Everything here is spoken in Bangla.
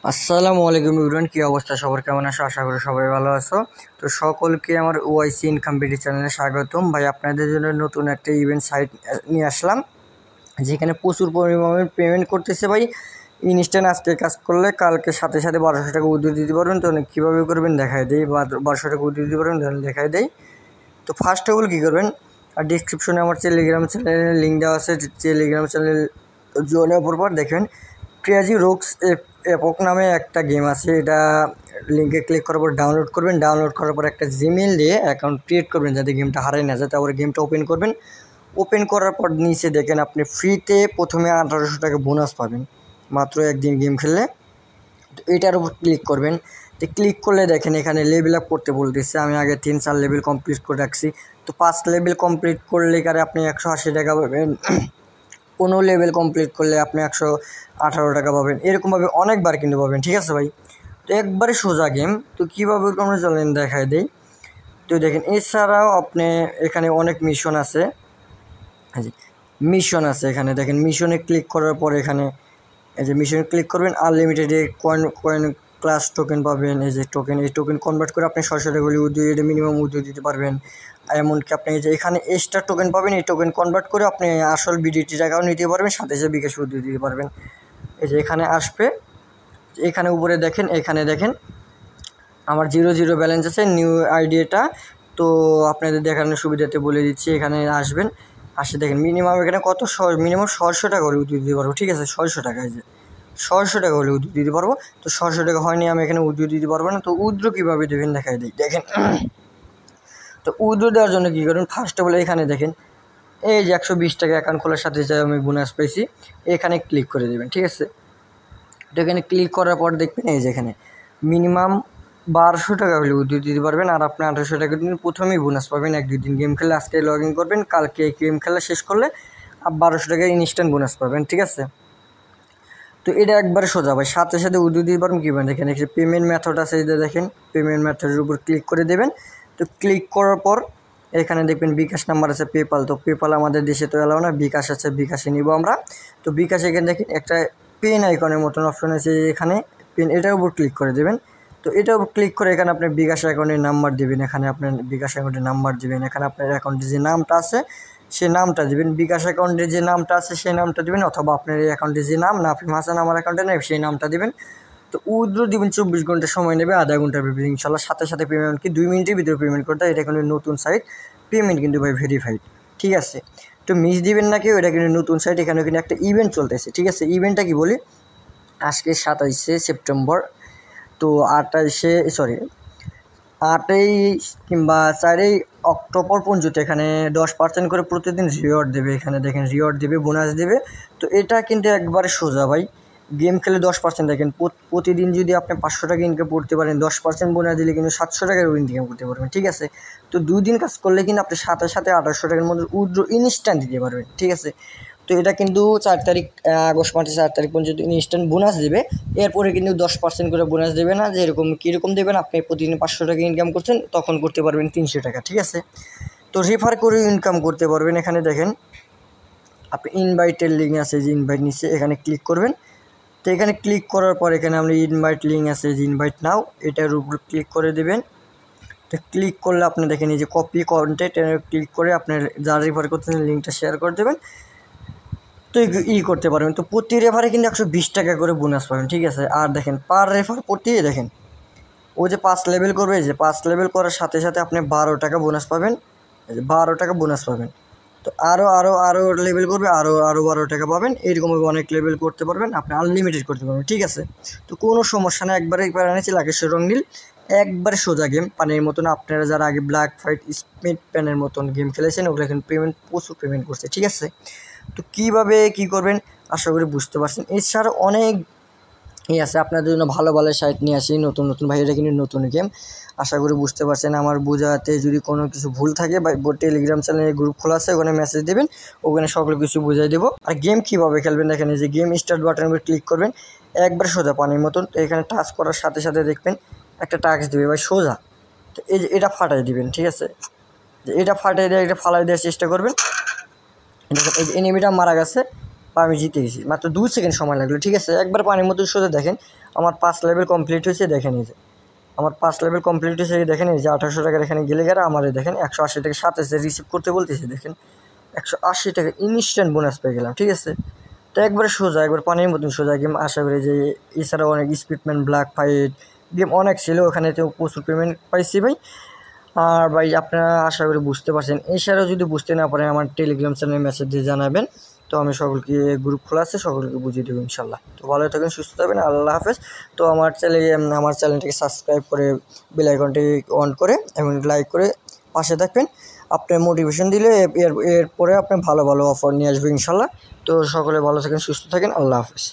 আসসালামু আলাইকুম এভরিওয়ান, কি অবস্থা সবার, কেমন আছো? আশা করি সবাই ভালো আছো। তো সকলকে আমার ওআইসি ইনকাম বিডি চ্যানেলে স্বাগতম। ভাই, আপনাদের জন্য নতুন একটা ইভেন্ট সাইট নিয়ে আসলাম, যেখানে প্রচুর পরিমাণে পেমেন্ট করতেছে ভাই। ইনস্ট্যান্ট আজকে কাজ করলে কালকে সাথে সাথে 1200 টাকা উদ্যোগ দিতে পারবেন। তো কীভাবে করবেন দেখাই দেই, বা 1200 টাকা উদ্যোগ দিতে পারবেন দেখাই দেই। তো ফার্স্ট অফ অল কী করবেন, আর ডিসক্রিপশনে আমার টেলিগ্রাম চ্যানেলের লিঙ্ক দেওয়া আছে। টেলিগ্রাম চ্যানেল জয়েন হওয়ার পর দেখবেন ক্রেজি রোকস এপক নামে একটা গেম আছে। এটা লিঙ্কে ক্লিক করার পর ডাউনলোড করবেন। ডাউনলোড করার পর একটা জিমেল দিয়ে অ্যাকাউন্ট ক্রিয়েট করবেন যাতে গেমটা হারাই না যায়। তারপরে গেমটা ওপেন করবেন। ওপেন করার পর নিচে দেখেন আপনি ফ্রিতে প্রথমে 1800 টাকা বোনাস পাবেন মাত্র একদিন গেম খেললে। তো এটার উপর ক্লিক করবেন। তো ক্লিক করলে দেখেন এখানে লেভেল আপ করতে বলতেছে। আমি আগে 3-4 লেভেল কমপ্লিট করে রাখছি। তো 5 লেভেল কমপ্লিট করলে কারে আপনি 180 টাকা পাবেন। 15 লেভেল কমপ্লিট করলে আপনি 118 টাকা পাবেন। এরকমভাবে অনেকবার কিন্তু পাবেন, ঠিক আছে ভাই? তো একবারে সোজা গেম। তো কীভাবে আমরা চলেন দেখায় দেই। তো দেখেন এছাড়াও আপনি এখানে অনেক মিশন আছে। এখানে দেখেন মিশনে ক্লিক করার পর এখানে এই যে মিশনে ক্লিক করবেন, আনলিমিটেড কয়েন ক্লাস টোকেন পাবেন। এই যে এই টোকেন কনভার্ট করে আপনি সরাসরি মিনিমাম উদ্যোগ দিতে পারবেন। এমনকি আপনি এই যে এখানে এক্সট্রা টোকেন পাবেন, এই টোকেন কনভার্ট করে আপনি আসল বিডিটি টাকাও নিতে পারবেন, সাথে সাথে বিকাশ উদ্যোগ দিতে পারবেন। এই যে এখানে আসবে, এখানে উপরে দেখেন, এখানে দেখেন আমার 0 ব্যালেন্স আছে, নিউ আইডি এটা। তো আপনাদের দেখানোর সুবিধাতে বলে দিচ্ছি, এখানে আসবেন। দেখেন মিনিমাম এখানে কত, মিনিমাম 600 টাকা হলে উদ্যোগ দিতে পারবো, ঠিক আছে? 600 টাকা, এই যে 600 টাকা হলে উদ্যোগ দিতে পারবো। তো 600 টাকা হয়নি, আমি এখানে উদ্যোগ দিতে পারবো না। তো উদ্র কীভাবে দেবেন দেখাই দিই, দেখেন। তো উদ্র দেওয়ার জন্য কী করবেন, ফার্স্ট অফ অল এখানে দেখেন এই যে 120 টাকা অ্যাকাউন্ট খোলার সাথে সাথে আমি বোনাস পেয়েছি, এখানে ক্লিক করে দেবেন, ঠিক আছে? তো এখানে ক্লিক করার পর দেখবেন এই যে এখানে মিনিমাম 1200 টাকা হলে উদ্যোগ দিতে পারবেন। আর আপনি 1800 টাকা দিন প্রথমেই বোনাস পাবেন। 1-2 দিন গেম খেলে আজকে লগ ইন করবেন, কালকে গেম খেলা শেষ করলে 1200 টাকা ইনস্ট্যান্ট বোনাস পাবেন, ঠিক আছে? তো এটা একবারে সোজা ভাই, সাথে সাথে উদ্যোগ দিতে পারবেন। কীভাবে দেখেন, এখানে পেমেন্ট মেথড আছে, এই যে দেখেন পেমেন্ট মেথডের উপর ক্লিক করে দেবেন। তো ক্লিক করার পর এখানে দেখবেন বিকাশ নাম্বার আছে, পেপাল। তো পেপাল আমাদের দেশে তো এলাও না, বিকাশ আছে, বিকাশে নিব আমরা। তো বিকাশ এখানে দেখেন একটা পেন আইকনের মতন অপশন আছে, এখানে পেন, এটার উপর ক্লিক করে দেবেন। তো এটার উপর ক্লিক করে এখানে আপনার বিকাশ অ্যাকাউন্টের নাম্বার দেবেন। এখানে আপনার বিকাশ অ্যাকাউন্টের নাম্বার দেবেন। এখানে আপনার অ্যাকাউন্টে যে নামটা আছে সে নামটা দেবেন, বিকাশ অ্যাকাউন্টে যে নামটা আছে সেই নামটা দেবেন, অথবা আপনার এই অ্যাকাউন্টে যে নাম নাফিম হাসান আমার অ্যাকাউন্টে নেই সেই নামটা দেবেন। তো উইথড্র দিবেন, 24 ঘন্টা সময় নেবে, আধা ঘন্টার ভিতরে ইনশাল্লাহ। সাথে সাথে পেমেন্ট কি 2 মিনিটের ভিতরে পেমেন্ট করতে হয়। এটা কিন্তু নতুন সাইট, পেমেন্ট কিন্তু ভাই ভেরিফাইড, ঠিক আছে? তো মিস দিবেন না কেউ, এটা কিন্তু নতুন সাইট। এখানে কিন্তু একটা ইভেন্ট চলতেছে, ঠিক আছে? ইভেন্টটা কি বলি, আজকে 27শে সেপ্টেম্বর। তো 8ই কিংবা 4ই অক্টোবর পর্যন্ত এখানে 10% করে প্রতিদিন রিওয়ার্ড দেবে। এখানে দেখেন রিওয়ার্ড দেবে, বোনাস দেবে। তো এটা কিন্তু একবারে সোজা ভাই, গেম খেলে 10% দেখেন প্রতিদিন যদি আপনি 500 টাকা ইনকাম করতে পারেন, 10% বোনাস দিলে কিন্তু 700 টাকার ইনকাম করতে পারবেন, ঠিক আছে? তো 2 দিন কাজ করলে কিন্তু আপনি সাথে সাথে 1800 টাকার মধ্যে উইথড্র ইনস্ট্যান্ট দিতে পারবেন, ঠিক আছে? তো এটা কিন্তু 4 তারিখ, আগস্ট মাসের 4 তারিখ পর্যন্ত ইনস্ট্যান্ট বোনাস দেবে। এরপরে কিন্তু 10% করে বোনাস দেবে না, যে এরকম কীরকম দেবেন, আপনি প্রতিদিন 500 টাকা ইনকাম করছেন তখন করতে পারবেন 300 টাকা, ঠিক আছে? তো রেফার করে ইনকাম করতে পারবেন। এখানে দেখেন আপনি ইনভাইটের লিঙ্ক আছে, যে ইনভাইট নিচ্ছে, এখানে ক্লিক করবেন। তো এখানে ক্লিক করার পর এখানে আপনি ইনভাইট লিঙ্ক আছে, যে ইনভাইট নাও, এটার উপর ক্লিক করে দেবেন। তো ক্লিক করলে আপনি দেখেন এই যে কপি কন্টেন্ট, ক্লিক করে আপনার যারা রেফার করতেছেন লিঙ্কটা শেয়ার করে দেবেন। তো করতে পারবেন। তো প্রতি রেফারে কিন্তু 120 টাকা করে বোনাস পাবেন, ঠিক আছে? আর দেখেন পার রেফার প্রতি দেখেন ও যে 5 লেভেল করবে, যে 5 লেভেল করার সাথে সাথে আপনি 12 টাকা বোনাস পাবেন। এই যে 12 টাকা বোনাস পাবেন। তো আরও লেভেল করবে, আরও 12 টাকা পাবেন। এইরকমভাবে অনেক লেভেল করতে পারবেন, আপনি আনলিমিটেড করতে পারবেন, ঠিক আছে? তো কোনো সমস্যা না, একবারে এনেছি লাকেশ্বর রঙিল, একবারে সোজা গেম, পানির মতন। আপনারা যারা আগে ব্ল্যাক ফাইট স্মিথ প্যানের মতন গেম খেলেছেন, ওগুলো এখন প্রচুর পেমেন্ট করছে, ঠিক আছে? তো কীভাবে কী করবেন আশা করি বুঝতে পারছেন। এছাড়া অনেক আছে আপনাদের জন্য, ভালো ভালো সাইট নিয়ে আসি নতুন নতুন ভাই। এটা কিন্তু নতুন গেম, আশা করি বুঝতে পারছেন। আমার বোঝাতে যদি কোনো কিছু ভুল থাকে বা টেলিগ্রাম চ্যানেলে গ্রুপ খোলা আছে, ওখানে মেসেজ দেবেন, ওখানে সকল কিছু বুঝাই দেবো। আর গেম কীভাবে খেলবেন দেখেন, এই যে গেম স্টার্ট বাটনের উপর ক্লিক করবেন, একবার সোজা পানির মতন। তো এখানে টাচ করার সাথে সাথে দেখবেন একটা টাস্ক দেবে ভাই সোজা। তো এই যে এটা ফাটাই দিবেন, ঠিক আছে? যে এটা ফাটাই দিয়ে এটা ফালাই দেওয়ার চেষ্টা করবেন। এই যে এনিমিটা মারা গেছে, বা আমি জিতে গেছি, মাত্র 2 সেকেন্ড সময় লাগলো। ঠিক আছে, একবার পানির মধ্যে সোজা দেখেন আমার 5 লেভেল কমপ্লিট হয়েছে। দেখেন এই যে আমার 5 লেভেল কমপ্লিট হয়েছে, দেখেন এই যে 1800 টাকার এখানে গেলে গেলে আমার দেখেন 180 টাকা সাথে রিসিভ করতে বলতেছে, দেখেন 180 টাকা ইনস্ট্যান্ট বোনাস পেয়ে গেলাম। ঠিক আছে, তো একবারে সোজা, একবার পানির মতন সোজা গেম। আশা করি যে এছাড়াও অনেক স্পিডম্যান, ব্ল্যাক ফাইট গেম অনেক ছিল, ওখানে তো প্রচুর পেমেন্ট পাইছি ভাই। আর ভাই আপনারা আশা করি বুঝতে পারছেন। এছাড়াও যদি বুঝতে না পারেন আমার টেলিগ্রাম চ্যানেলে মেসেজ দিয়ে জানাবেন, তো আমি সকলকে গ্রুপ খোলা আছে, সকলকে বুঝিয়ে দেবো ইনশাল্লাহ। তো ভালো থাকবেন, সুস্থ থাকবেন, আল্লাহ হাফেজ। তো আমার চ্যানেলটিকে সাবস্ক্রাইব করে বেল আইকনটি অন করে এবং লাইক করে পাশে থাকবেন। আপনার মোটিভেশন দিলে এরপরে আপনি ভালো ভালো অফার নিয়ে আসবেন ইনশাল্লাহ। তো সকলে ভালো থাকেন, সুস্থ থাকেন, আল্লাহ হাফেজ।